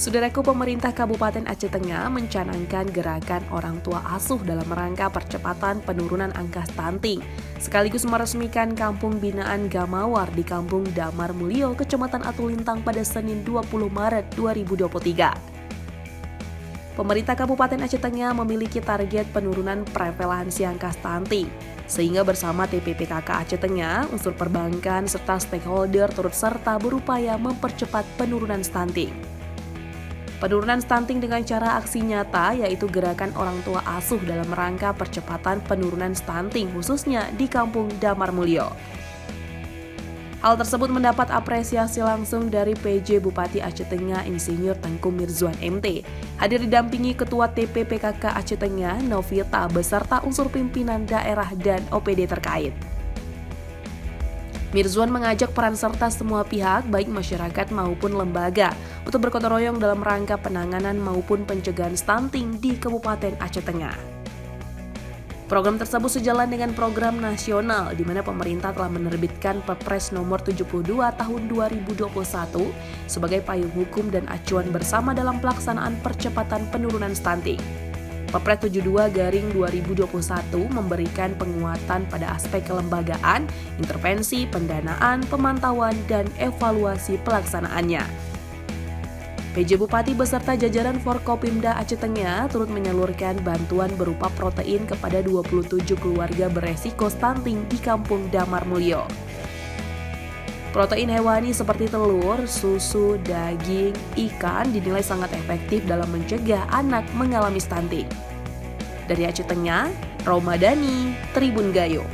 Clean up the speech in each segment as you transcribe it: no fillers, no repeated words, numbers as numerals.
Saudaraku, pemerintah Kabupaten Aceh Tengah mencanangkan gerakan orang tua asuh dalam rangka percepatan penurunan angka stunting, sekaligus meresmikan kampung binaan Gamawar di Kampung Damar Mulyo, Kecamatan Atulintang pada Senin 20 Maret 2023. Pemerintah Kabupaten Aceh Tengah memiliki target penurunan prevalensi angka stunting, sehingga bersama TPPKK Aceh Tengah, unsur perbankan, serta stakeholder turut serta berupaya mempercepat penurunan stunting. Penurunan stunting dengan cara aksi nyata, yaitu gerakan orang tua asuh dalam rangka percepatan penurunan stunting khususnya di Kampung Damar Mulyo. Hal tersebut mendapat apresiasi langsung dari PJ Bupati Aceh Tengah Insinyur Tengku Mirzuan MT, hadir didampingi Ketua TPPKK Aceh Tengah Novita beserta unsur pimpinan daerah dan OPD terkait. Mirzuan mengajak peran serta semua pihak, baik masyarakat maupun lembaga, untuk bergotong royong dalam rangka penanganan maupun pencegahan stunting di Kabupaten Aceh Tengah. Program tersebut sejalan dengan program nasional di mana pemerintah telah menerbitkan Perpres nomor 72 tahun 2021 sebagai payung hukum dan acuan bersama dalam pelaksanaan percepatan penurunan stunting. Perpres 72/2021 memberikan penguatan pada aspek kelembagaan, intervensi, pendanaan, pemantauan, dan evaluasi pelaksanaannya. PJ Bupati beserta jajaran Forkopimda Aceh Tengah turut menyalurkan bantuan berupa protein kepada 27 keluarga beresiko stunting di Kampung Damar Mulyo. Protein hewani seperti telur, susu, daging, ikan dinilai sangat efektif dalam mencegah anak mengalami stunting. Dari Aceh Tengah, Romadani, Tribun Gayo.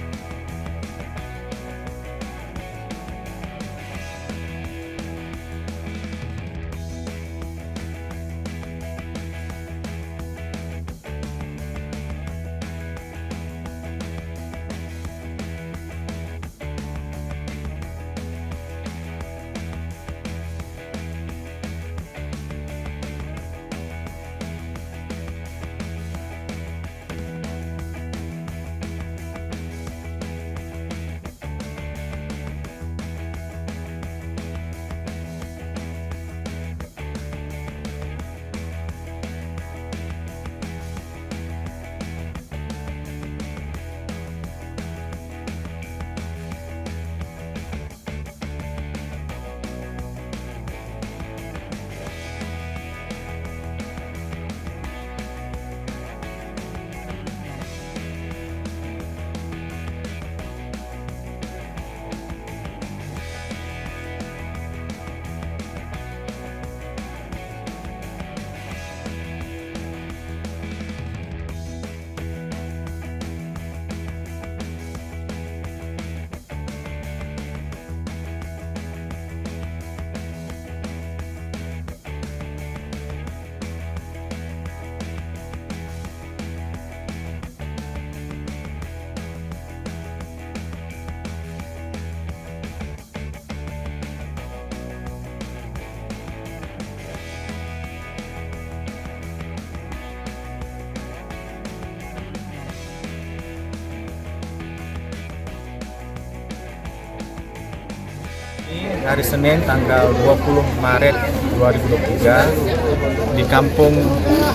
Hari Senin tanggal 20 Maret 2023 di Kampung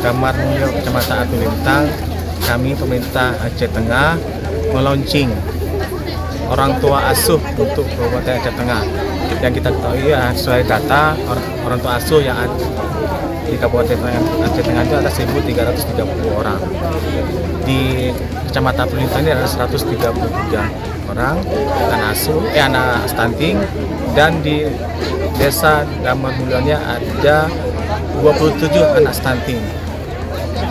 Damar Mulyo, Kecamatan Atulintang, kami pemerintah Aceh Tengah meluncing orang tua asuh untuk Kabupaten Aceh Tengah. Yang kita ketahui ya, sesuai data orang tua asuh yang ada di Kabupaten Aceh Tengah itu ada 1.330 orang. Di Kecamatan Atulintang ini ada 133 orang anak stunting, dan di Desa Damar Mulyonya ada 27 anak stunting.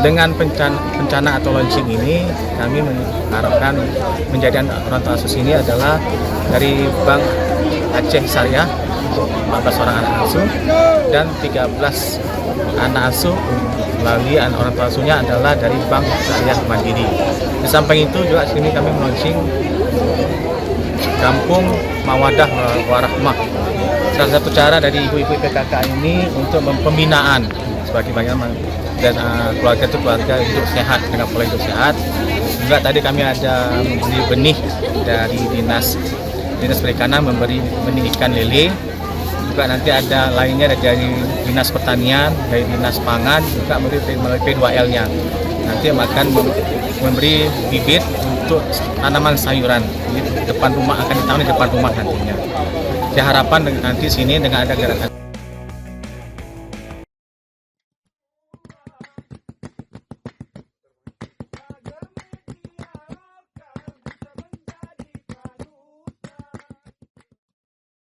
Dengan pencana atau launching ini, kami mengharapkan menjadi orang tua asuh ini adalah dari Bank Aceh Syariah untuk 14 orang anak asuh dan 13 anak asuh melalui orang tua asuhnya adalah dari Bank Syariah Mandiri. Di samping itu juga sini kami launching Kampung Mawadah Warahmah. Salah satu cara dari ibu-ibu PKK ini untuk pembinaan sebagai banyak dan keluarga itu keluarga hidup sehat dengan pola hidup sehat. Juga tadi kami ada memberi benih dari dinas perikanan, memberi benih ikan lele juga nanti ada lainnya dari Dinas Pertanian, dari Dinas Pangan, juga melalui P2L-nya. Nanti akan memberi bibit untuk tanaman sayuran di depan rumah, akan ditanam di depan rumah nantinya. Harapan nanti sini dengan ada gerakan